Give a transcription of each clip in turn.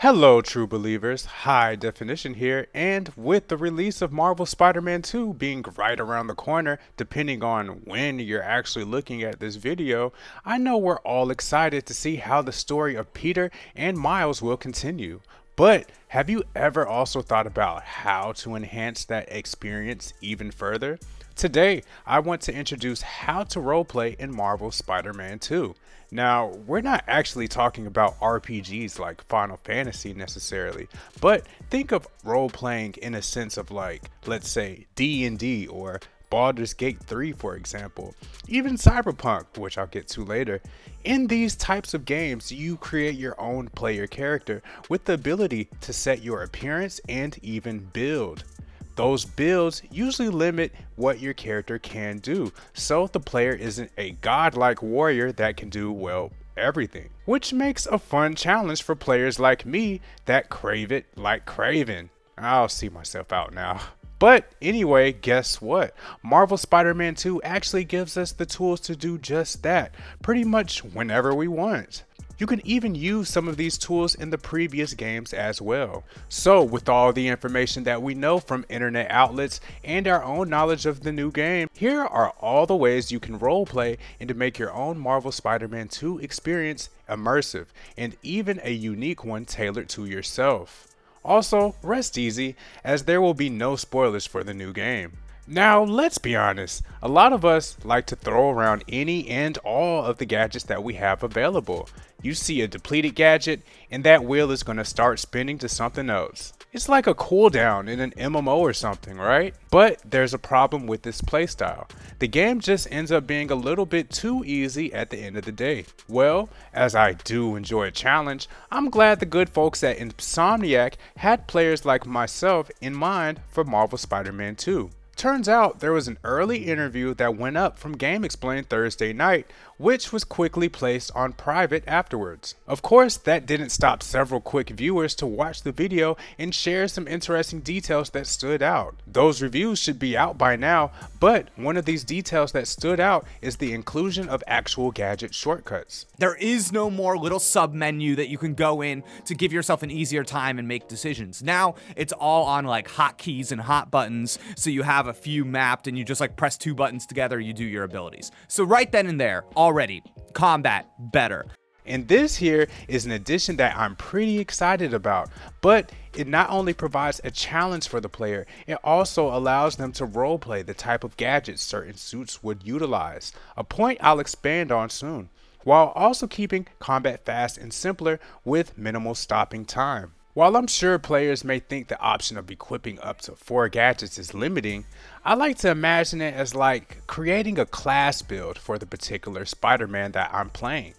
Hello, true believers. High definition here, and with the release of Marvel Spider-Man 2 being right around the corner, depending on when you're actually looking at this video, I know we're all excited to see how the story of Peter and Miles will continue. But have you ever also thought about how to enhance that experience even further? Today, I want to introduce how to roleplay in Marvel Spider-Man 2. Now, we're not actually talking about RPGs like Final Fantasy necessarily, but think of role-playing in a sense of like, let's say, D&D or Baldur's Gate 3 for example, even Cyberpunk, which I'll get to later. In these types of games, you create your own player character with the ability to set your appearance and even build. Those builds usually limit what your character can do, so the player isn't a godlike warrior that can do, well, everything. Which makes a fun challenge for players like me that crave it like Craven. I'll see myself out now. But anyway, guess what? Marvel Spider-Man 2 actually gives us the tools to do just that, pretty much whenever we want. You can even use some of these tools in the previous games as well. So with all the information that we know from internet outlets and our own knowledge of the new game, here are all the ways you can roleplay and to make your own Marvel Spider-Man 2 experience immersive and even a unique one tailored to yourself. Also, rest easy as there will be no spoilers for the new game. Now, let's be honest, a lot of us like to throw around any and all of the gadgets that we have available. You see a depleted gadget, and that wheel is going to start spinning to something else. It's like a cooldown in an MMO or something, right? But there's a problem with this playstyle. The game just ends up being a little bit too easy at the end of the day. Well, as I do enjoy a challenge, I'm glad the good folks at Insomniac had players like myself in mind for Marvel Spider-Man 2. Turns out there was an early interview that went up from GameXplain Thursday night, which was quickly placed on private afterwards. Of course, that didn't stop several quick viewers to watch the video and share some interesting details that stood out. Those reviews should be out by now, but one of these details that stood out is the inclusion of actual gadget shortcuts. There is no more little sub menu that you can go in to give yourself an easier time and make decisions. Now it's all on like hotkeys and hot buttons, so you have a few mapped and you just like press two buttons together, you do your abilities. So right then and there, already, combat better. And this here is an addition that I'm pretty excited about, but it not only provides a challenge for the player, it also allows them to roleplay the type of gadgets certain suits would utilize, a point I'll expand on soon, while also keeping combat fast and simpler with minimal stopping time. While I'm sure players may think the option of equipping up to 4 gadgets is limiting, I like to imagine it as like creating a class build for the particular Spider-Man that I'm playing.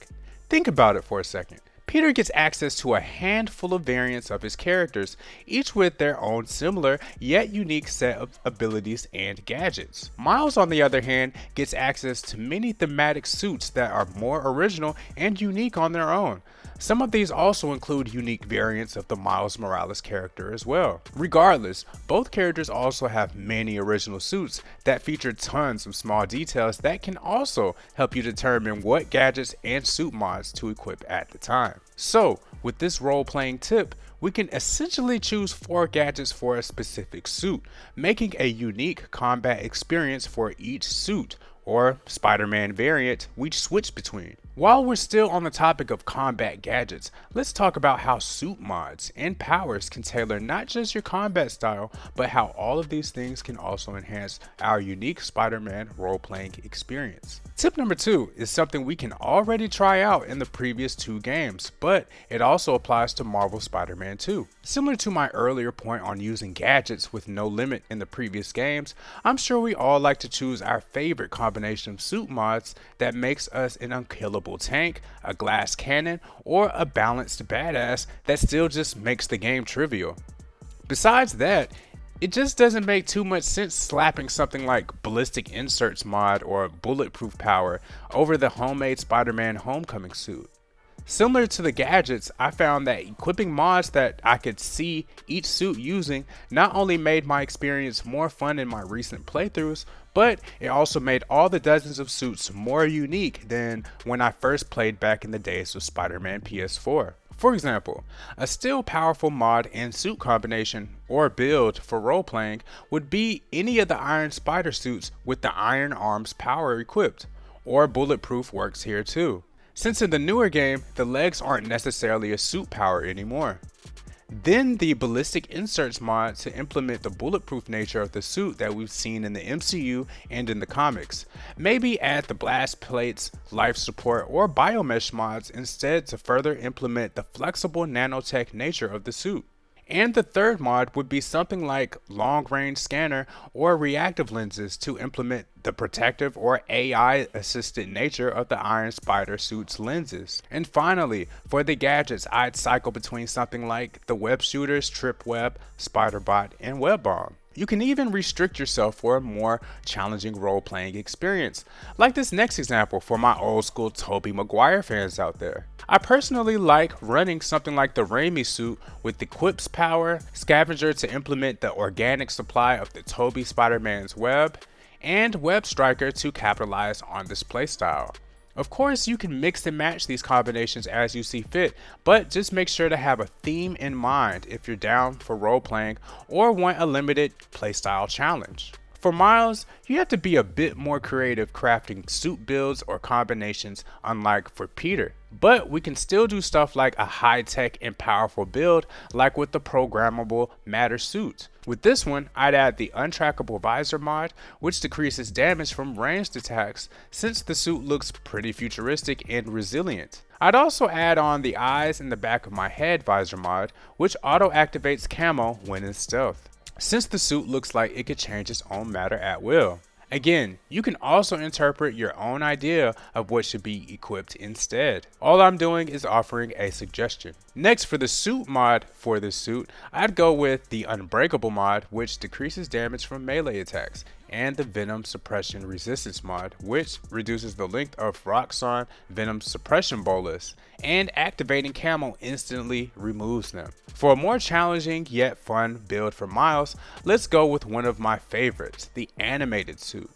Think about it for a second. Peter gets access to a handful of variants of his characters, each with their own similar yet unique set of abilities and gadgets. Miles, on the other hand, gets access to many thematic suits that are more original and unique on their own. Some of these also include unique variants of the Miles Morales character as well. Regardless, both characters also have many original suits that feature tons of small details that can also help you determine what gadgets and suit mods to equip at the time. So, with this role-playing tip, we can essentially choose 4 gadgets for a specific suit, making a unique combat experience for each suit or Spider-Man variant we switch between. While we're still on the topic of combat gadgets, let's talk about how suit mods and powers can tailor not just your combat style, but how all of these things can also enhance our unique Spider-Man role-playing experience. Tip number 2 is something we can already try out in the previous 2 games, but it also applies to Marvel Spider-Man 2. Similar to my earlier point on using gadgets with no limit in the previous games, I'm sure we all like to choose our favorite combination of suit mods that makes us an unkillable tank, a glass cannon, or a balanced badass that still just makes the game trivial. Besides that, it just doesn't make too much sense slapping something like ballistic inserts mod or bulletproof power over the homemade Spider-Man homecoming suit. Similar to the gadgets, I found that equipping mods that I could see each suit using not only made my experience more fun in my recent playthroughs, but it also made all the dozens of suits more unique than when I first played back in the days of Spider-Man PS4. For example, a still powerful mod and suit combination or build for role-playing would be any of the Iron Spider suits with the Iron Arms power equipped, or Bulletproof works here too, since in the newer game, the legs aren't necessarily a suit power anymore. Then the Ballistic Inserts mod to implement the bulletproof nature of the suit that we've seen in the MCU and in the comics. Maybe add the blast plates, life support, or biomesh mods instead to further implement the flexible nanotech nature of the suit. And the third mod would be something like long-range scanner or reactive lenses to implement the protective or AI-assisted nature of the Iron Spider suit's lenses. And finally, for the gadgets, I'd cycle between something like the web shooters, trip web, spider bot, and web bomb. You can even restrict yourself for a more challenging role-playing experience, like this next example for my old school Tobey Maguire fans out there. I personally like running something like the Raimi suit with the Quip's power, Scavenger to implement the organic supply of the Tobey Spider-Man's web, and Web Striker to capitalize on this playstyle. Of course, you can mix and match these combinations as you see fit, but just make sure to have a theme in mind if you're down for role-playing or want a limited playstyle challenge. For Miles, you have to be a bit more creative crafting suit builds or combinations, unlike for Peter. But we can still do stuff like a high-tech and powerful build like with the programmable Matter suit. With this one, I'd add the Untrackable Visor mod, which decreases damage from ranged attacks since the suit looks pretty futuristic and resilient. I'd also add on the Eyes in the Back of My Head visor mod, which auto-activates camo when in stealth, since the suit looks like it could change its own matter at will. Again, you can also interpret your own idea of what should be equipped instead. All I'm doing is offering a suggestion. Next, for the suit mod for this suit, I'd go with the Unbreakable mod, which decreases damage from melee attacks, and the Venom Suppression Resistance mod, which reduces the length of Roxxon Venom Suppression Bolus, and activating camo instantly removes them. For a more challenging yet fun build for Miles, let's go with one of my favorites, the Animated suit.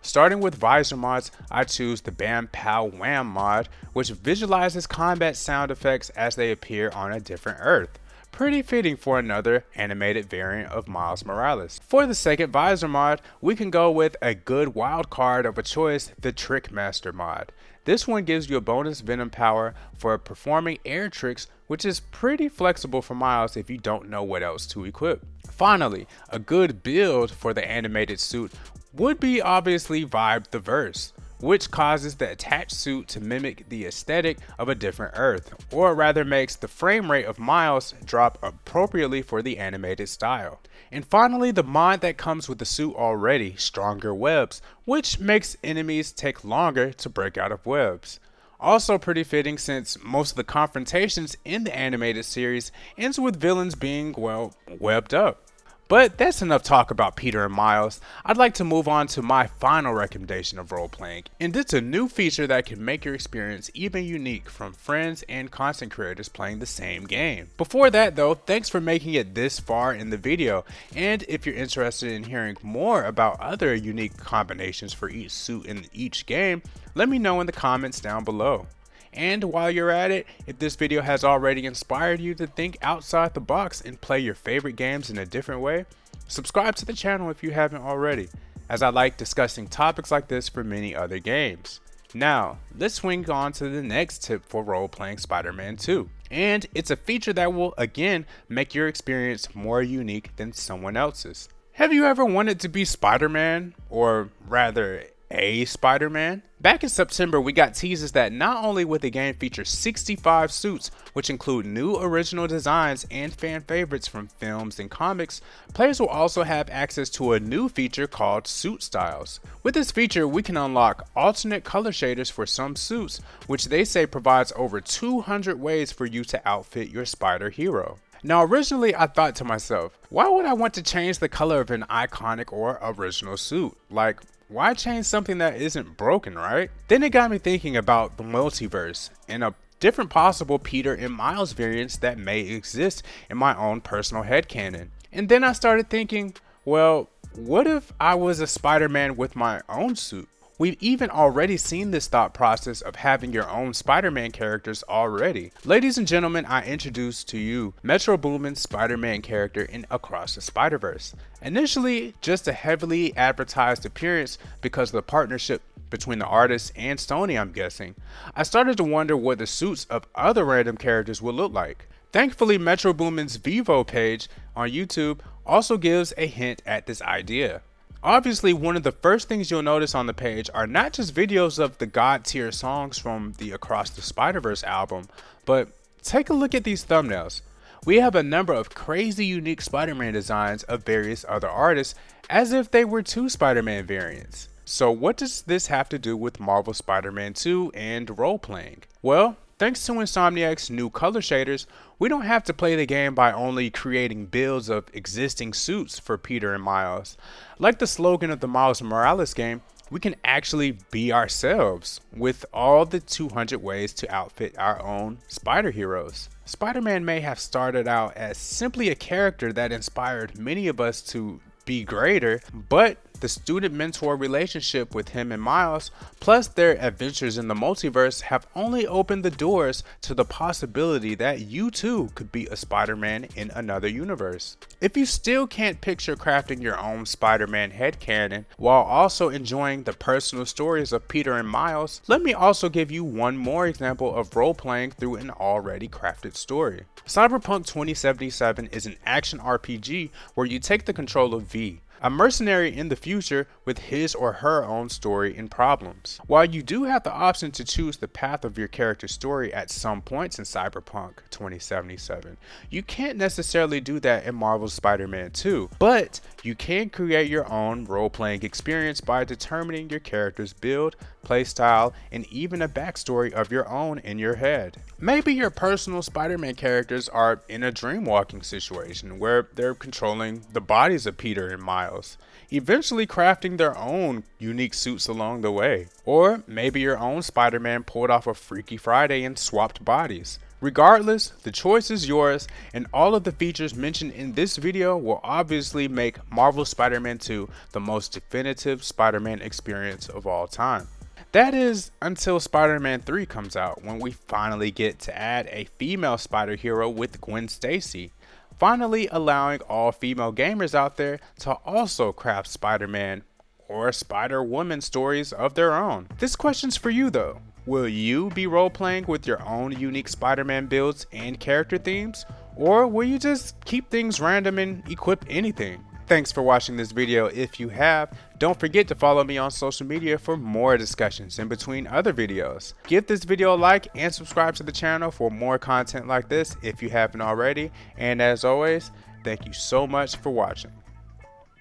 Starting with visor mods, I choose the Bam Pow Wham mod, which visualizes combat sound effects as they appear on a different Earth. Pretty fitting for another animated variant of Miles Morales. For the second visor mod, we can go with a good wild card of a choice, the Trickmaster mod. This one gives you a bonus Venom power for performing air tricks, which is pretty flexible for Miles if you don't know what else to equip. Finally, a good build for the animated suit would be obviously Vibe the Verse, which causes the attached suit to mimic the aesthetic of a different Earth, or rather makes the frame rate of Miles drop appropriately for the animated style. And finally, the mod that comes with the suit already, Stronger Webs, which makes enemies take longer to break out of webs. Also pretty fitting since most of the confrontations in the animated series ends with villains being, well, webbed up. But that's enough talk about Peter and Miles. I'd like to move on to my final recommendation of role-playing, and it's a new feature that can make your experience even unique from friends and content creators playing the same game. Before that though, thanks for making it this far in the video, and if you're interested in hearing more about other unique combinations for each suit in each game, let me know in the comments down below. And while you're at it, if this video has already inspired you to think outside the box and play your favorite games in a different way, subscribe to the channel if you haven't already, as I like discussing topics like this for many other games. Now, let's swing on to the next tip for role-playing Spider-Man 2. And it's a feature that will, again, make your experience more unique than someone else's. Have you ever wanted to be Spider-Man? Or rather, a Spider-Man? Back in September, we got teases that not only would the game feature 65 suits, which include new original designs and fan favorites from films and comics, players will also have access to a new feature called Suit Styles. With this feature, we can unlock alternate color shaders for some suits, which they say provides over 200 ways for you to outfit your spider hero. Now originally I thought to myself, why would I want to change the color of an iconic or original suit? Like, why change something that isn't broken, right? Then it got me thinking about the multiverse and a different possible Peter and Miles variants that may exist in my own personal headcanon. And then I started thinking, well, what if I was a Spider-Man with my own suit? We've even already seen this thought process of having your own Spider-Man characters already. Ladies and gentlemen, I introduce to you Metro Boomin's Spider-Man character in Across the Spider-Verse. Initially, just a heavily advertised appearance because of the partnership between the artist and Sony, I'm guessing. I started to wonder what the suits of other random characters would look like. Thankfully, Metro Boomin's Vivo page on YouTube also gives a hint at this idea. Obviously, one of the first things you'll notice on the page are not just videos of the god tier songs from the Across the Spider-Verse album, but take a look at these thumbnails. We have a number of crazy unique Spider-Man designs of various other artists as if they were two Spider-Man variants. So what does this have to do with Marvel Spider-Man 2 and role-playing? Well, thanks to Insomniac's new color shaders, we don't have to play the game by only creating builds of existing suits for Peter and Miles. Like the slogan of the Miles Morales game, we can actually be ourselves with all the 200 ways to outfit our own spider heroes. Spider-Man may have started out as simply a character that inspired many of us to be greater, but the student-mentor relationship with him and Miles, plus their adventures in the multiverse, have only opened the doors to the possibility that you too could be a Spider-Man in another universe. If you still can't picture crafting your own Spider-Man headcanon while also enjoying the personal stories of Peter and Miles, let me also give you one more example of role-playing through an already crafted story. Cyberpunk 2077 is an action RPG where you take the control of V, a mercenary in the future with his or her own story and problems. While you do have the option to choose the path of your character's story at some points in Cyberpunk 2077, you can't necessarily do that in Marvel's Spider-Man 2, but you can create your own role-playing experience by determining your character's build, playstyle, and even a backstory of your own in your head. Maybe your personal Spider-Man characters are in a dream-walking situation where they're controlling the bodies of Peter and Miles, eventually crafting their own unique suits along the way. Or maybe your own Spider-Man pulled off a Freaky Friday and swapped bodies. Regardless, the choice is yours, and all of the features mentioned in this video will obviously make Marvel Spider-Man 2 the most definitive Spider-Man experience of all time. That is until Spider-Man 3 comes out, when we finally get to add a female spider hero with Gwen Stacy, finally allowing all female gamers out there to also craft Spider-Man or Spider-Woman stories of their own. This question's for you though. Will you be role-playing with your own unique Spider-Man builds and character themes? Or will you just keep things random and equip anything? Thanks for watching this video. If you have, don't forget to follow me on social media for more discussions in between other videos. Give this video a like and subscribe to the channel for more content like this if you haven't already. And as always, thank you so much for watching.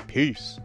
Peace.